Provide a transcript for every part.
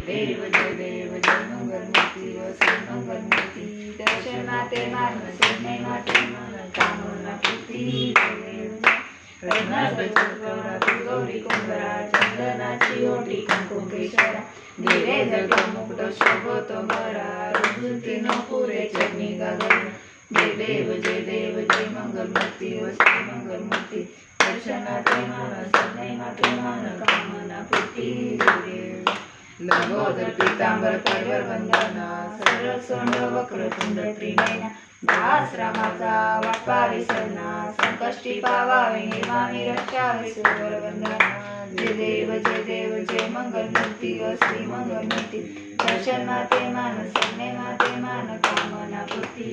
देव जय मंगलमूर्ती व श्री मंगलमूर्ती दर्शन माते मानस नाही माते मन कामना पूर्ती गौरी कुंभरा चंदनाची ओटी कुंकुम केशरा धीरे जग मुकुट शोभतो बरा रुजुती न पुरे चरणी गगन देव जय मंगलमूर्ती व श्री मंगलमूर्ती दर्शनाते मानस नाही माते मन कामना पूर्ती लंबोदर पीतांबर परवर वंदना सरळ सोंड वक्रतुंड त्रिनयना दास रामाचा वाटपा विसरना संकष्टी पावावे मामी रक्षावे सुवर वंदना जय देव जय मंगलमूर्ती व श्री मंगलमूर्ती दर्शन माते मानस नाही माते मन कामना पूर्ती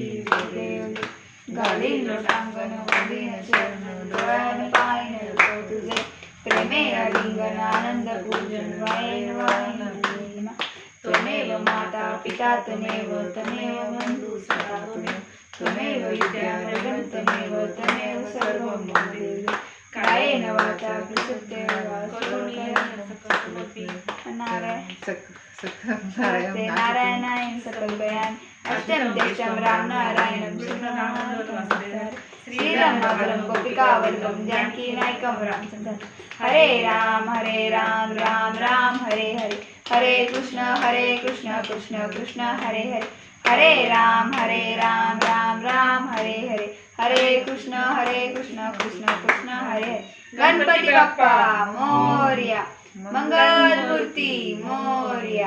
देव घालीन लोटांगण वंदीन चरण डोळ्यान पाहिन तुझे प्रेमे आलिंगन आनंद पूजन वायन वायन त्वमेव माता पिता त्वमेव बंधु सखा त्वमेव विद्या जगं त्वमेव सर्वं मम देवी कायेन वाचा प्रकृतेन करोमि नारायणाय सकलकल्याण अष्टम राम नारायणं श्रीराम नामं गोपिकावल्लभं जानकी नायकं रामचंद्र हरे राम राम राम हरे हरे हरे कृष्ण कृष्ण कृष्ण हरे हरे हरे राम राम राम हरे हरे हरे कृष्ण कृष्ण कृष्ण हरे हरे गणपती बाप्पा मोरया मंगल मूर्ती मोरया।